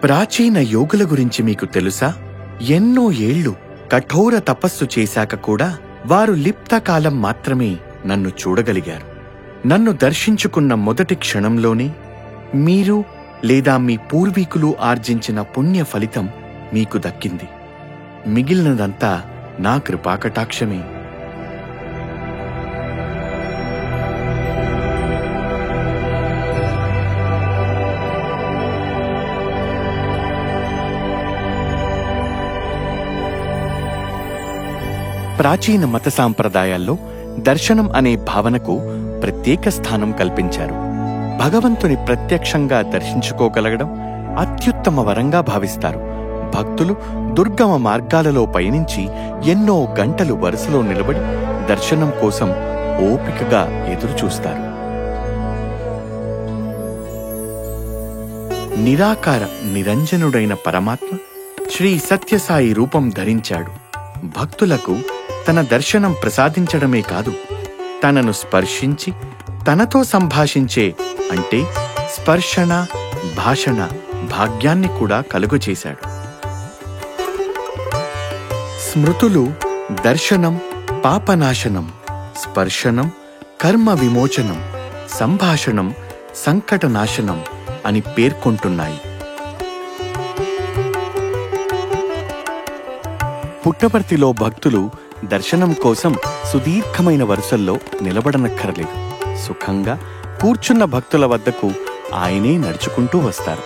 ప్రాచీన యోగుల గురించి మీకు తెలుసా? ఎన్నో ఏళ్లు కఠోర తపస్సు చేశాక కూడా వారు లిప్తకాలం మాత్రమే నన్ను చూడగలిగారు. నన్ను దర్శించుకున్న మొదటి క్షణంలోనే మీరు లేదా మీ పూర్వీకులు ఆర్జించిన పుణ్య ఫలితం మీకు దక్కింది. మిగిలినదంతా నా కృపాకటాక్షమే. ప్రాచీన మత సాంప్రదాయాల్లో దర్శనం అనే భావనకు ప్రత్యేక స్థానం కల్పించారు. భగవంతుని ప్రత్యక్షంగా దర్శించుకోగలగడం అత్యుత్తమ వరంగా భావిస్తారు. భక్తులు దుర్గమ మార్గాలలో పయనించి ఎన్నో గంటలు వరుసలో నిలబడి దర్శనం కోసం ఓపికగా ఎదురుచూస్తారు. నిరాకార నిరంజనుడైన పరమాత్మ శ్రీ సత్యసాయి రూపం ధరించాడు. భక్తులకు తన దర్శనం ప్రసాదించడమే కాదు, తనను స్పర్శించి తనతో సంభాషించే అంటే స్పర్శన భాషణ భాగ్యాన్ని కూడా కలుగచేశాడు. స్మృతులు దర్శనం పాపనాశనం, స్పర్శనం కర్మ విమోచనం, సంభాషణం సంకటనాశనం అని పేర్కొంటున్నాయి. పుట్టపర్తిలో భక్తులు దర్శనం కోసం సుదీర్ఘమైన వరుసల్లో నిలబడనక్కరలేదు. సుఖంగా కూర్చున్న భక్తుల వద్దకు ఆయనే నడుచుకుంటూ వస్తారు.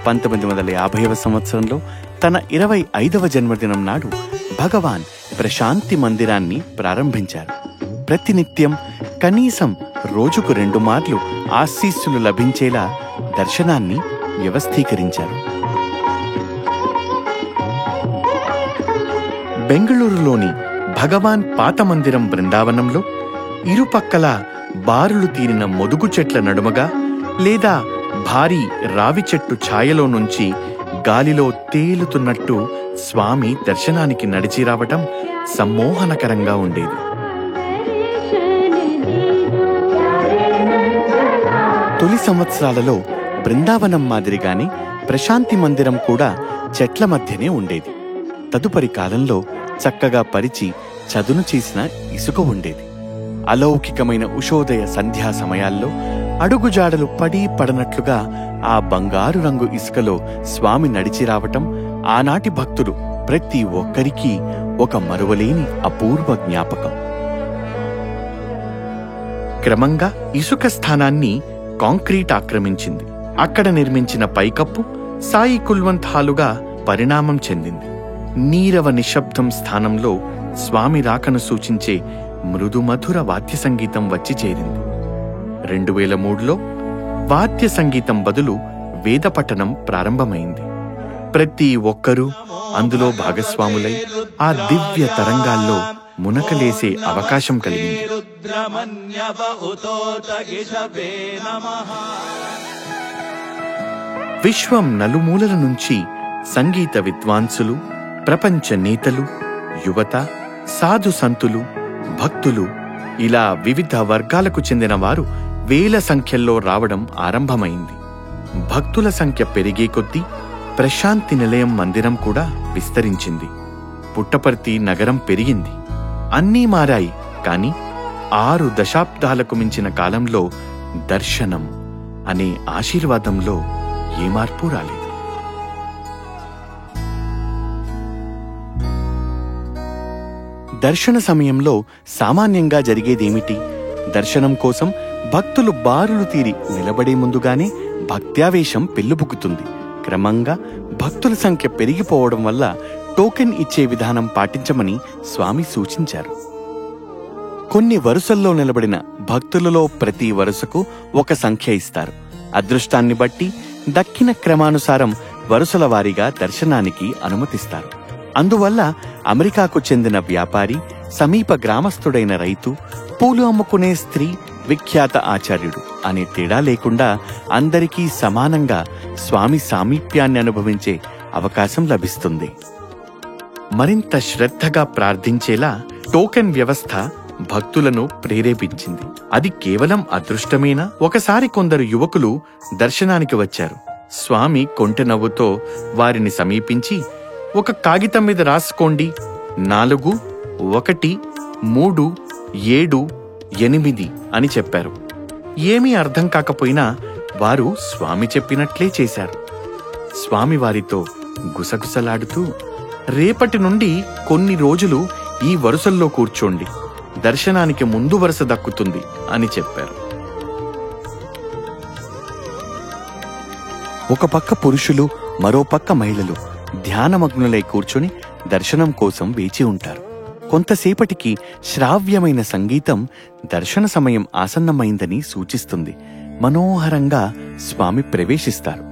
1950వ సంవత్సరంలో తన 25వ జన్మదినం నాడు భగవాన్ ప్రశాంతి మందిరాన్ని ప్రారంభించారు. ప్రతినిత్యం కనీసం రోజుకు 2 మార్లు ఆశీస్సులు లభించేలా దర్శనాన్ని వ్యవస్థీకరించారు. బెంగళూరులోని భగవాన్ పాత మందిరం బృందావనంలో ఇరుపక్కల బారులు తీరిన మొదుగు చెట్ల నడుమగా లేదా భారీ రావి చెట్టు ఛాయలో నుంచి గాలిలో తేలుతున్నట్టు స్వామి దర్శనానికి నడిచి రావటం సమ్మోహనకరంగా ఉండేది. తొలి సంవత్సరాలలో బృందావనం మాదిరిగానే ప్రశాంతి మందిరం కూడా చెట్ల మధ్యనే ఉండేది. తదుపరి కాలంలో చక్కగా పరిచి చదును చేసిన ఇసుక ఉండేది. అలౌకికమైన ఉషోదయ సంధ్యా సమయాల్లో అడుగుజాడలు పడి పడనట్లుగా ఆ బంగారు రంగు ఇసుకలో స్వామి నడిచి రావటం ఆనాటి భక్తులు ప్రతి ఒక్కరికీ ఒక మరువలేని అపూర్వ జ్ఞాపకం. క్రమంగా ఇసుక స్థానాన్ని కాంక్రీట్ ఆక్రమించింది. అక్కడ నిర్మించిన పైకప్పు సాయి కుల్వంత్ హాలుగా పరిణామం చెందింది. నీరవ నిశ్శబ్దం స్థానంలో స్వామి రాకను సూచించే మృదుమధుర వాద్య సంగీతం వచ్చి చేరింది. 2003లో వాద్య సంగీతం బదులు వేద పఠనం ప్రారంభమైంది. ప్రతి ఒక్కరూ అందులో భాగస్వాములై ఆ దివ్య తరంగాల్లో మునకలేసే అవకాశం కలిగింది. విశ్వం నలుమూలల నుంచి సంగీత విద్వాంసులు, ప్రపంచ నేతలు, యువత, సాధు సంతులు, భక్తులు ఇలా వివిధ వర్గాలకు చెందిన వారు వేల సంఖ్యల్లో రావడం ఆరంభమైంది. భక్తుల సంఖ్య పెరిగే కొద్దీ ప్రశాంతి నిలయం మందిరం కూడా విస్తరించింది. పుట్టపర్తి నగరం పెరిగింది. అన్నీ మారాయి. కాని 6 దశాబ్దాలకు మించిన కాలంలో దర్శనం అనే ఆశీర్వాదంలో ఏ మార్పు రాలేదు. దర్శన సమయంలో సామాన్యంగా జరిగేదేమిటి? దర్శనం కోసం భక్తులు బారులు తీరి నిలబడే ముందుగానే భక్త్యావేశం పెల్లుబుకుతుంది. క్రమంగా భక్తుల సంఖ్య పెరిగిపోవడం వల్ల టోకెన్ ఇచ్చే విధానం పాటించమని స్వామి సూచించారు. కొన్ని వరుసల్లో నిలబడిన భక్తులలో ప్రతి వరుసకు ఒక సంఖ్య ఇస్తారు. అదృష్టాన్ని బట్టి దక్కిన క్రమానుసారం వరుసల వారీగా దర్శనానికి అనుమతిస్తారు. అందువల్ల అమెరికాకు చెందిన వ్యాపారి, సమీప గ్రామస్థుడైన రైతు, పూలు అమ్ముకునే స్త్రీ, విఖ్యాత ఆచార్యుడు అనే తేడా లేకుండా అందరికీ సమానంగా స్వామి సామీప్యాన్ని అనుభవించే అవకాశం లభిస్తుంది. మరింత శ్రద్ధగా ప్రార్థించేలా టోకెన్ వ్యవస్థ భక్తులను ప్రేరేపించింది. అది కేవలం అదృష్టమేనా? ఒకసారి కొందరు యువకులు దర్శనానికి వచ్చారు. స్వామి కొంటె నవ్వుతో వారిని సమీపించి, ఒక కాగితం మీద రాసుకోండి, 4, 1, 3, 7, 8 అని చెప్పారు. ఏమీ అర్థం కాకపోయినా వారు స్వామి చెప్పినట్లే చేశారు. స్వామి వారితో గుసగుసలాడుతూ, రేపటి నుండి కొన్ని రోజులు ఈ వరుసల్లో కూర్చోండి, దర్శనానికి ముందు వరుస దక్కుతుంది అని చెప్పారు. ఒక పక్క పురుషులు, మరో పక్క మహిళలు ధ్యానమగ్నులై కూర్చొని దర్శనం కోసం వేచి ఉంటారు. కొంతసేపటికి శ్రావ్యమైన సంగీతం దర్శన సమయం ఆసన్నమైందని సూచిస్తుంది. మనోహరంగా స్వామి ప్రవేశిస్తారు.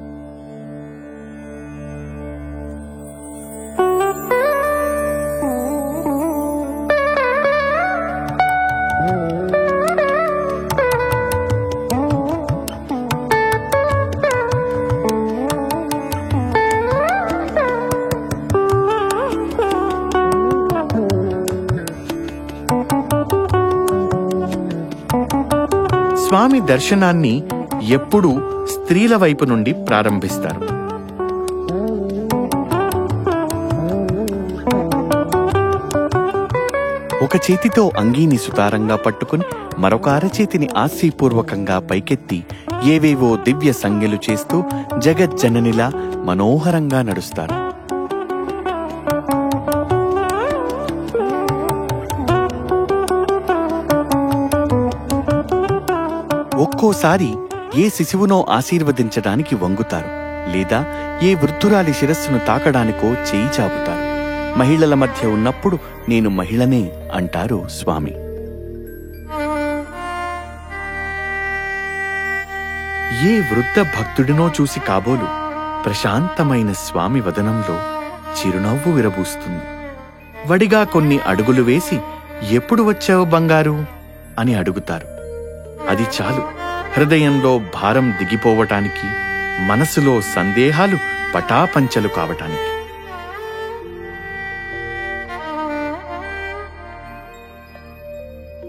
స్వామి దర్శనాన్ని ఎప్పుడూ స్త్రీల వైపు నుండి ప్రారంభిస్తారు. ఒక చేతితో అంగీని సుతారంగా పట్టుకుని మరొక అరచేతిని ఆశీపూర్వకంగా పైకెత్తి ఏవేవో దివ్య సంజ్ఞలు చేస్తూ జగజ్జననిలా మనోహరంగా నడుస్తారు. ఒక్కోసారి ఏ శిశువునో ఆశీర్వదించడానికి వంగుతారు, లేదా ఏ వృద్ధురాలి శిరస్సును తాకడానికో చేయి చాపుతారు. మహిళల మధ్య ఉన్నప్పుడు నేను మహిళనే అంటారు స్వామి. ఏ వృద్ధ భక్తుడినో చూసి కాబోలు ప్రశాంతమైన స్వామి వదనంలో చిరునవ్వు విరబూస్తుంది. వడిగా కొన్ని అడుగులు వేసి, ఎప్పుడు వచ్చావు బంగారు అని అడుగుతారు. అది చాలు హృదయంలో భారం దిగిపోవటానికి, మనసులో సందేహాలు పటాపంచలు కావటానికి.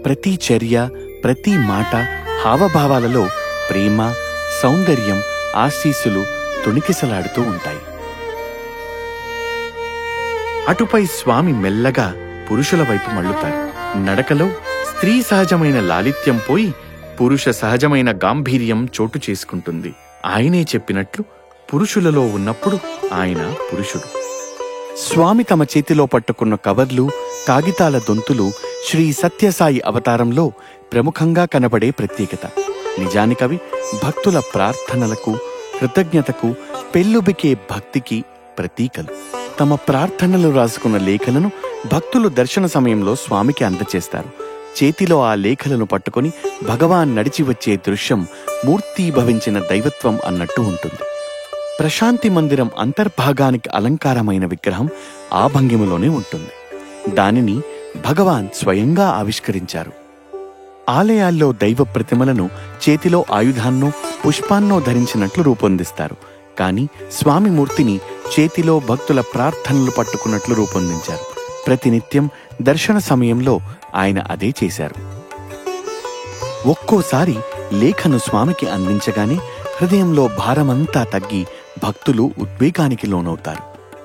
ప్రతి చర్య, ప్రతి మాట, హావభావాలలో ప్రేమ, సౌందర్యం, ఆశీస్సులు తొణికిసలాడుతూ ఉంటాయి. అటుపై స్వామి మెల్లగా పురుషుల వైపు మళ్ళుతారు. నడకలో స్త్రీ సహజమైన లాలిత్యం పోయి పురుష సహజమైన గాంభీర్యం చోటు చేసుకుంటుంది. ఆయనే చెప్పినట్లు పురుషులలో ఉన్నప్పుడు ఆయన పురుషుడు. స్వామి తమ చేతిలో పట్టుకున్న కవర్లు, కాగితాల దొంతులు శ్రీ సత్యసాయి అవతారంలో ప్రముఖంగా కనబడే ప్రత్యేకత. నిజానికవి భక్తుల ప్రార్థనలకు, కృతజ్ఞతకు, పెల్లుబికే భక్తికి ప్రతీకలు. తమ ప్రార్థనలు రాసుకున్న లేఖలను భక్తులు దర్శన సమయంలో స్వామికి అందచేస్తారు. చేతిలో ఆ లేఖలను పట్టుకొని భగవాన్ నడిచి వచ్చే దృశ్యం మూర్తీభవించిన దైవత్వం అన్నట్టు ఉంటుంది. ప్రశాంతి మందిరం అంతర్భాగానికి అలంకారమైన విగ్రహం ఆ భంగిమలోనే ఉంటుంది. దానిని భగవాన్ స్వయంగా ఆవిష్కరించారు. ఆలయాల్లో దైవ ప్రతిమలను చేతిలో ఆయుధాన్నో పుష్పాన్నో ధరించినట్లు రూపొందిస్తారు. కానీ స్వామి మూర్తిని చేతిలో భక్తుల ప్రార్థనలు పట్టుకున్నట్లు రూపొందించారు. ప్రతినిత్యం దర్శన సమయంలో ఆయన అదే చేశారు. ఒక్కోసారి లేఖను స్వామికి అందించగానే హృదయంలో భారమంతా తగ్గి భక్తులు ఉద్వేగానికి లోనవుతారు.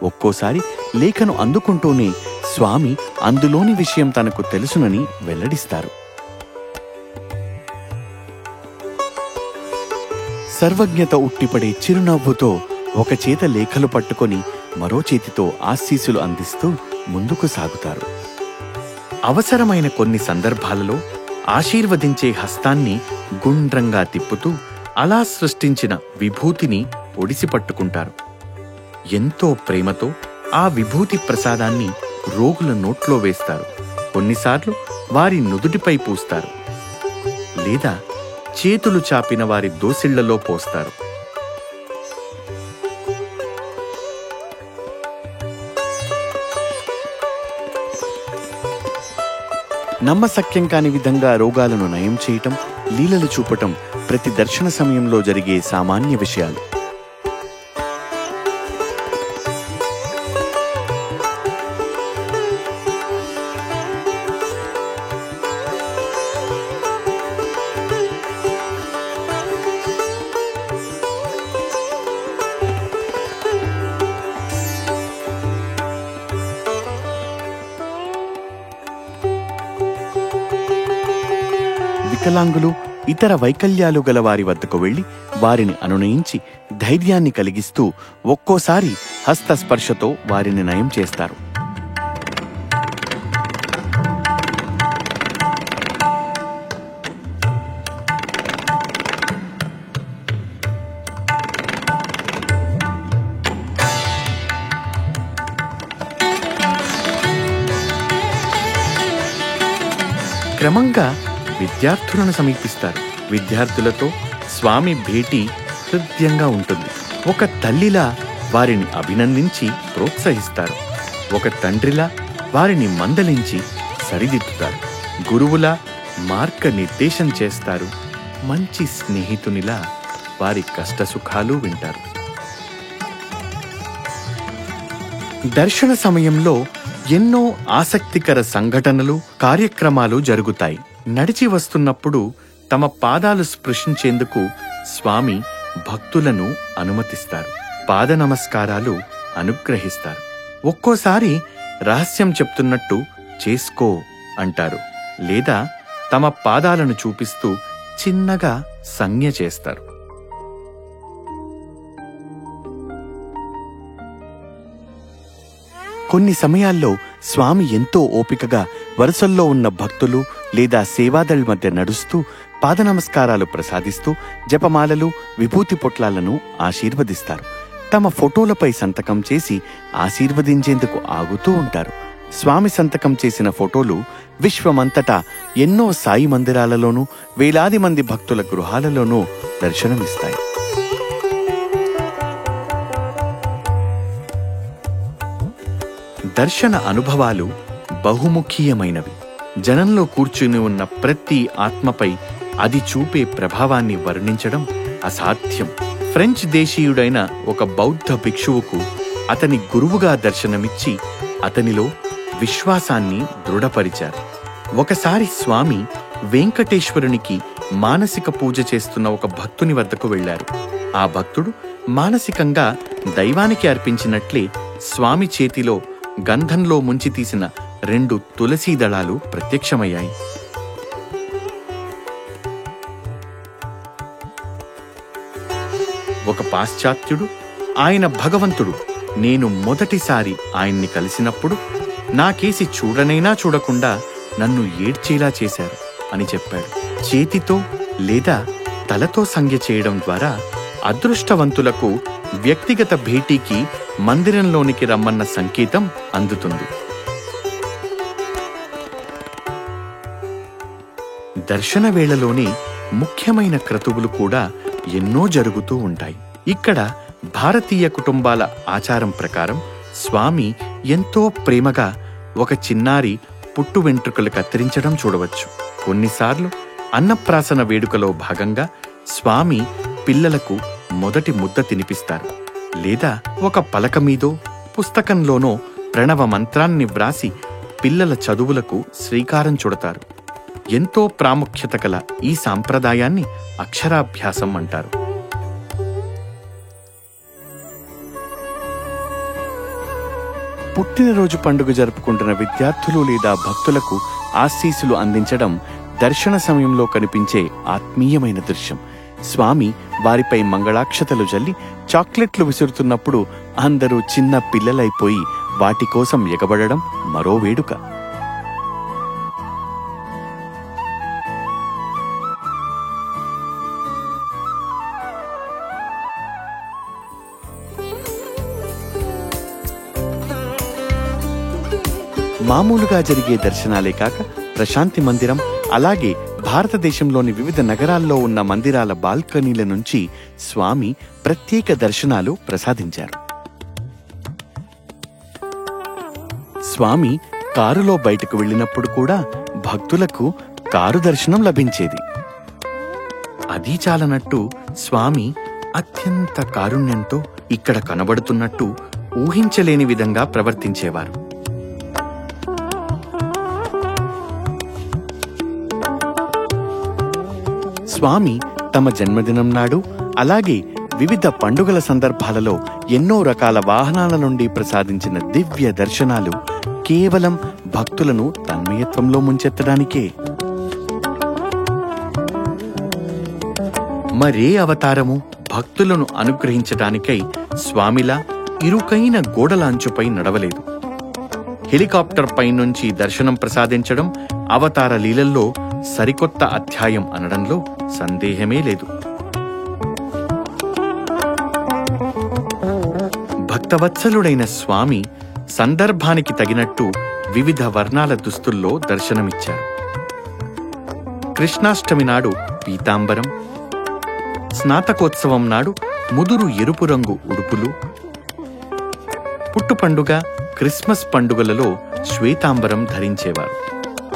ఒక్కోసారి లేఖను అందుకుంటూనే స్వామి అందులోని విషయం తనకు తెలుసునని వెల్లడిస్తారు. సర్వజ్ఞత ఉట్టిపడే చిరునవ్వుతో ఒక చేత లేఖలు పట్టుకొని మరో చేతితో ఆశీస్సులు అందిస్తూ ముందుకు సాగుతారు. అవసరమైన కొన్ని సందర్భాలలో ఆశీర్వదించే హస్తాన్ని గుండ్రంగా తిప్పుతూ అలా సృష్టించిన విభూతిని ఒడిసి పట్టుకుంటారు. ఎంతో ప్రేమతో ఆ విభూతి ప్రసాదాన్ని రోగుల నోట్లో వేస్తారు. కొన్నిసార్లు వారి నుదుటిపై పూస్తారు, లేదా చేతులు చాపిన వారి దోసిళ్లలో పోస్తారు. నమ్మశక్యం కాని విధంగా రోగాలను నయం చేయటం, లీలలు చూపటం ప్రతి దర్శన సమయంలో జరిగే సామాన్య విషయాలు. వికలాంగులు, ఇతర వైకల్యాలు గల వారి వద్దకు వెళ్లి వారిని అనునయించి ధైర్యాన్ని కలిగిస్తూ ఒక్కోసారి హస్తస్పర్శతో వారిని నయం చేస్తారు. క్రమంగా విద్యార్థులను సమీపిస్తారు. విద్యార్థులతో స్వామి భేటీ హృద్యంగా ఉంటుంది. ఒక తల్లిలా వారిని అభినందించి ప్రోత్సహిస్తారు. ఒక తండ్రిలా వారిని మందలించి సరిదిద్దుతారు. గురువులా మార్గనిర్దేశం చేస్తారు. మంచి స్నేహితునిలా వారి కష్టసుఖాలు వింటారు. దర్శన సమయంలో ఎన్నో ఆసక్తికర సంఘటనలు, కార్యక్రమాలు జరుగుతాయి. నడిచి వస్తున్నప్పుడు తమ పాదాలు స్పృశించేందుకు స్వామి భక్తులను అనుమతిస్తారు. పాద నమస్కారాలు అనుగ్రహిస్తారు. ఒక్కోసారి రహస్యం చెప్తున్నట్టు చేసుకో అంటారు, లేదా తమ పాదాలను చూపిస్తూ చిన్నగా సంజ్ఞ చేస్తారు. కొన్ని సమయాల్లో స్వామి ఎంతో ఓపికగా వరుసల్లో ఉన్న భక్తులు లేదా సేవాదళి మధ్య నడుస్తూ పాద నమస్కారాలు ప్రసాదిస్తూ జపమాలలు, విభూతి పొట్లాలను ఆశీర్వదిస్తారు. తమ ఫోటోలపై సంతకం చేసి ఆశీర్వదించేందుకు ఆగుతూ ఉంటారు. స్వామి సంతకం చేసిన ఫోటోలు విశ్వమంతటా ఎన్నో సాయి మందిరాలలోనూ వేలాది మంది భక్తుల గృహాలలోనూ దర్శనమిస్తాయి. దర్శన అనుభవాలు బహుముఖీయమైనవి. జనంలో కూర్చుని ఉన్న ప్రతి ఆత్మపై అది చూపే ప్రభావాన్ని వర్ణించడం అసాధ్యం. ఫ్రెంచ్ దేశీయుడైన ఒక బౌద్ధ భిక్షువుకు అతని గురువుగా దర్శనమిచ్చి అతనిలో విశ్వాసాన్ని దృఢపరిచారు. ఒకసారి స్వామి వెంకటేశ్వరునికి మానసిక పూజ చేస్తున్న ఒక భక్తుని వద్దకు వెళ్లారు. ఆ భక్తుడు మానసికంగా దైవానికి అర్పించినట్లే స్వామి చేతిలో గంధంలో ముంచి తీసిన 2 తులసీ దళాలు ప్రత్యక్షమయ్యాయి. ఒక పాశ్చాత్యుడు, ఆయన భగవంతుడు, నేను మొదటిసారి ఆయన్ని కలిసినప్పుడు నాకేసి చూడనైనా చూడకుండా నన్ను ఏడ్చేలా చేశారు అని చెప్పాడు. చేతితో లేదా తలతో సంజ్ఞ చేయడం ద్వారా అదృష్టవంతులకు వ్యక్తిగత భేటీకి మందిరంలోనికి రమ్మన్న సంకేతం అందుతుంది. దర్శన వేళలోనే ముఖ్యమైన క్రతువులు కూడా ఎన్నో జరుగుతూ ఉంటాయి. ఇక్కడ భారతీయ కుటుంబాల ఆచారం ప్రకారం స్వామి ఎంతో ప్రేమగా ఒక చిన్నారి పుట్టు వెంట్రుకలు కత్తిరించడం చూడవచ్చు. కొన్నిసార్లు అన్నప్రాసన వేడుకలో భాగంగా స్వామి పిల్లలకు మొదటి ముద్ద తినిపిస్తారు, లేదా ఒక పలక మీదో పుస్తకంలోనో ప్రణవ మంత్రాన్ని వ్రాసి పిల్లల చదువులకు శ్రీకారం చుడతారు. ఎంతో ప్రాముఖ్యత గల ఈ సాంప్రదాయాన్ని అక్షరాభ్యాసం అంటారు. పుట్టినరోజు పండుగ జరుపుకుంటున్న విద్యార్థులు లేదా భక్తులకు ఆశీస్సులు అందించడం దర్శన సమయంలో కనిపించే ఆత్మీయమైన దృశ్యం. స్వామి వారిపై మంగళాక్షతలు జల్లి చాక్లెట్లు విసురుతున్నప్పుడు అందరూ చిన్న పిల్లలైపోయి వాటి కోసం ఎగబడడం మరో వేడుక. మామూలుగా జరిగే దర్శనాలే కాక ప్రశాంతి మందిరం, అలాగే భారతదేశంలోని వివిధ నగరాల్లో ఉన్న మందిరాల బాల్కనీల నుంచి స్వామి ప్రత్యేక దర్శనాలు ప్రసాదించారు. స్వామి కారులో బయటకు వెళ్ళినప్పుడు కూడా భక్తులకు కారు దర్శనం లభించేది. అది చాలనట్టు స్వామి అత్యంత కారుణ్యంతో ఇక్కడ కనబడుతున్నట్టు ఊహించలేని విధంగా ప్రవర్తించేవారు. స్వామి తమ జన్మదినం నాడు, అలాగే వివిధ పండుగల సందర్భాలలో ఎన్నో రకాల వాహనాల నుండి ప్రసాదించిన దివ్య దర్శనాలు కేవలం భక్తులను తన్మయత్వంలో ముంచెత్తడానికే. మరే అవతారము భక్తులను అనుగ్రహించడానికై స్వామిలా ఇరుకైన గోడల అంచుపై నడవలేదు. హెలికాప్టర్ పై నుంచి దర్శనం ప్రసాదించడం అవతార లీలల్లో సరికొత్త అధ్యాయం అనడంలో సందేహమే లేదు. భక్తవత్సలుడైన స్వామి సందర్భానికి తగినట్టు వివిధ వర్ణాల దుస్తుల్లో దర్శనమిచ్చారు. కృష్ణాష్టమి నాడు పీతాంబరం, స్నాతకోత్సవం నాడు ముదురు ఎరుపు రంగు ఉడుపులు, పుట్టుపండుగ, క్రిస్మస్ పండుగలలో శ్వేతాంబరం ధరించేవారు.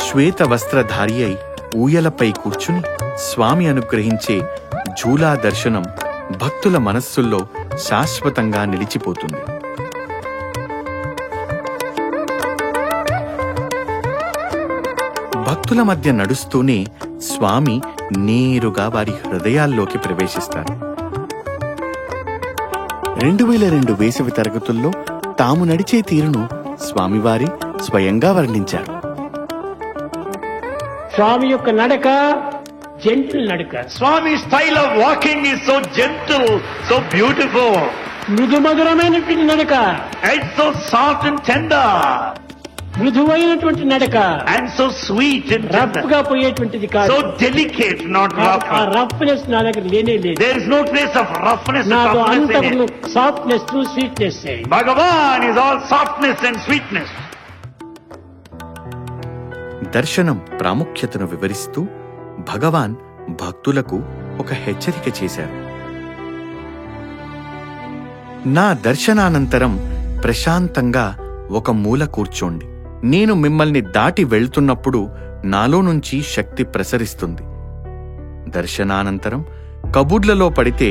శ్వేత వస్త్రధారి అయి ఊయలపై కూర్చుని స్వామి అనుగ్రహించే ఝూలా దర్శనం భక్తుల మనస్సుల్లో శాశ్వతంగా నిలిచిపోతుంది. భక్తుల మధ్య నడుస్తూనే స్వామి నేరుగా వారి హృదయాల్లోకి ప్రవేశిస్తారు. 2002 వేసవి తరగతుల్లో తాము నడిచే తీరును స్వామివారి స్వయంగా వర్ణించారు. స్వామి యొక్క నడక జెంటిల్ నడక. Swami style of walking is so gentle, so beautiful. మృదుమధురమైనటువంటి నడక. It's so soft and tender. మృదువైనటువంటి నడక. And so sweet and rough tender. గా పోయేటువంటిది కాదు. So delicate, not rough. ఆ రఫ్నెస్ నా దగ్గర లేనే లేదు. There is no trace of roughness and నాకు toughness in అంతకు it. Softness sweetness. Bhagavan is all softness and sweetness. దర్శనం ప్రాముఖ్యతను వివరిస్తూ భగవాన్ భక్తులకు ఒక హెచ్చరిక చేశారు. నా దర్శనానంతరం ప్రశాంతంగా ఒక మూల కూర్చోండి. నేను మిమ్మల్ని దాటి వెళ్తున్నప్పుడు నాలో నుంచి శక్తి ప్రసరిస్తుంది. దర్శనానంతరం కబుర్లలో పడితే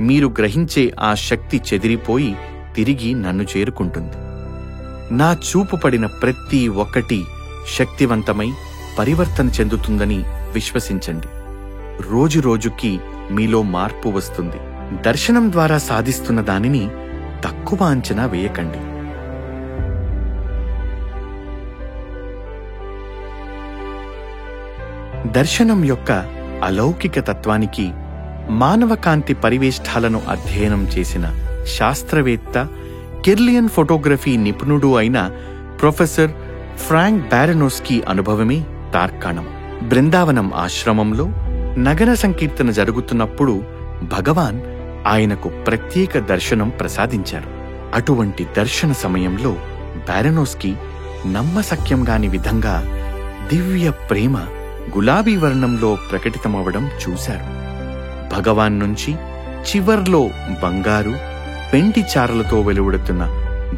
మీరు గ్రహించే ఆ శక్తి చెదిరిపోయి తిరిగి నన్ను చేరుకుంటుంది. నా చూపు పడిన ప్రతి ఒక్కటి శక్తివంతమై పరివర్తన చెందుతుందని విశ్వసించండి. రోజురోజుకి మీలో మార్పు వస్తుంది. దర్శనం ద్వారా సాధిస్తున్న దానిని తక్కువ అంచనా వేయకండి. దర్శనం యొక్క అలౌకిక తత్వానికి మానవ కాంతి పరివేష్టాలను అధ్యయనం చేసిన శాస్త్రవేత్త, కిర్లియన్ ఫోటోగ్రఫీ నిపుణుడు అయిన ప్రొఫెసర్ ఫ్రాంక్ బారనోస్కీ అనుభవమే తార్కాణం. బృందావనం ఆశ్రమంలో నగర సంకీర్తన జరుగుతున్నప్పుడు భగవాన్ ఆయనకు ప్రత్యేక దర్శనం ప్రసాదించారు. అటువంటి దర్శన సమయంలో బారనోస్కీ నమ్మశక్యంగాని విధంగా దివ్య ప్రేమ గులాబీ వర్ణంలో ప్రకటితమవడం చూశారు. భగవాన్ నుంచి చివర్లో బంగారు, పెంటి చారలతో వెలువడుతున్న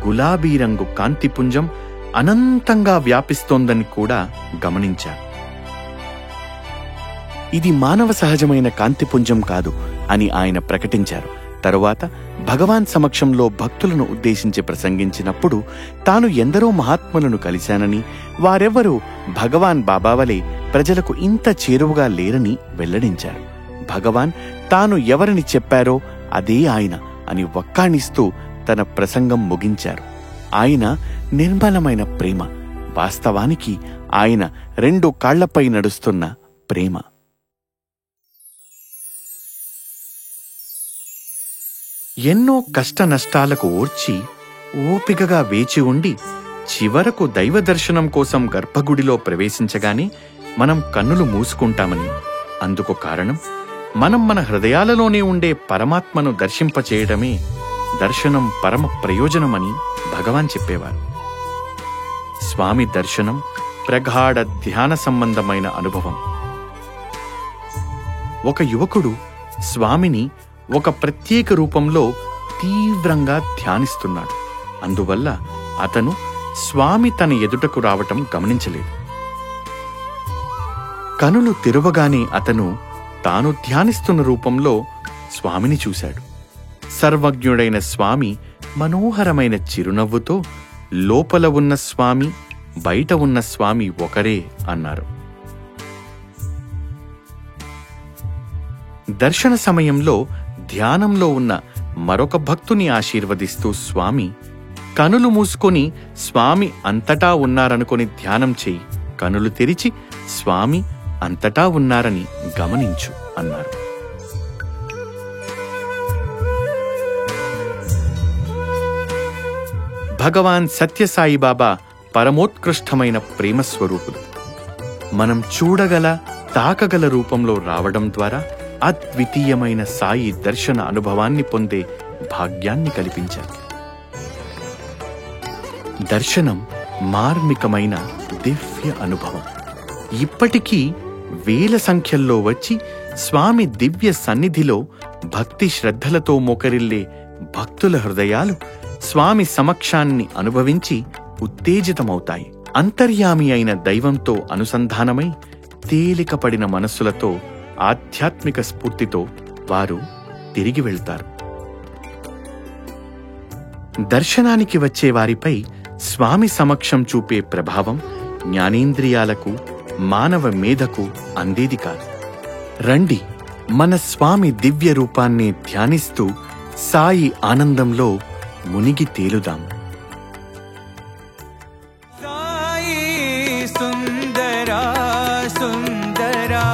గులాబీ రంగు కాంతిపుంజం అనంతంగా వ్యాపిస్తోందని కూడా గమనించారు. ఇది మానవ సహజమైన కాంతిపుంజం కాదు అని ఆయన ప్రకటించారు. తరువాత భగవాన్ సమక్షంలో భక్తులను ఉద్దేశించి ప్రసంగించినప్పుడు తాను ఎందరో మహాత్ములను కలిశానని, వారెవ్వరూ భగవాన్ బాబావలే ప్రజలకు ఇంత చేరువుగా లేరని వెల్లడించారు. భగవాన్ తాను ఎవరిని చెప్పారో అదే ఆయన అని వక్కాణిస్తూ తన ప్రసంగం ముగించారు. ఆయన నిర్మలమైన ప్రేమ, వాస్తవానికి ఆయన 2 కాళ్లపై నడుస్తున్న ప్రేమ. ఎన్నో కష్ట నష్టాలకు ఓర్చి ఓపికగా వేచి ఉండి చివరకు దైవ దర్శనం కోసం గర్భగుడిలో ప్రవేశించగానే మనం కన్నులు మూసుకుంటామని, అందుకు కారణం మనం మన హృదయాలలోనే ఉండే పరమాత్మను దర్శింపచేయడమే దర్శనం పరమ ప్రయోజనమని భగవాన్ చెప్పేవారు. స్వామి దర్శనం ప్రగాఢ ధ్యాన సంబంధమైన అనుభవం. ఒక యువకుడు స్వామిని ఒక ప్రత్యేక రూపంలో తీవ్రంగా ధ్యానిస్తున్నాడు. అందువల్ల అతను స్వామి తన ఎదుటకు రావటం గమనించలేదు. కనులు తెరవగానే అతను తాను ధ్యానిస్తున్న రూపంలో స్వామిని చూశాడు. సర్వజ్ఞుడైన స్వామి మనోహరమైన చిరునవ్వుతో లోపల ఉన్న స్వామి, బయట ఉన్న స్వామి ఒకరే అన్నారు. దర్శన సమయంలో ధ్యానంలో ఉన్న మరొక భక్తుని ఆశీర్వదిస్తూ స్వామి, కనులు మూసుకొని స్వామి అంతటా ఉన్నారనుకొని ధ్యానం చెయ్యి, కనులు తెరిచి స్వామి అంతటా ఉన్నారని గమనించు అన్నారు. భగవాన్ సత్యసాయిబాబా పరమోత్కృష్టమైన ప్రేమస్వరూపులు. మనం చూడగల తాకగల రూపంలో రావడం ద్వారా అద్వితీయమైన సాయి దర్శన అనుభవాన్ని పొందే భాగ్యాన్ని కల్పించారు. దర్శనం మార్మికమైన దివ్య అనుభవం. ఇప్పటికీ వేల సంఖ్యల్లో వచ్చి స్వామి దివ్య సన్నిధిలో భక్తి శ్రద్ధలతో మోకరిల్లే భక్తుల హృదయాలు స్వామి సమక్షాన్ని అనుభవించి ఉత్తేజితమవుతాయి. అంతర్యామి అయిన దైవంతో అనుసంధానమై తేలికపడిన మనస్సులతో ఆధ్యాత్మిక స్ఫూర్తితో వారు తిరిగి వెళ్తారు. దర్శనానికి వచ్చే వారిపై స్వామి సమక్షం చూపే ప్రభావం జ్ఞానేంద్రియాలకు, మానవ మేధకు అందేది కాదు. రండి, మన స్వామి దివ్య రూపాన్ని ధ్యానిస్తూ సాయి ఆనందంలో మునిగి తేలుదాం. సాయి సుందరా సుందరా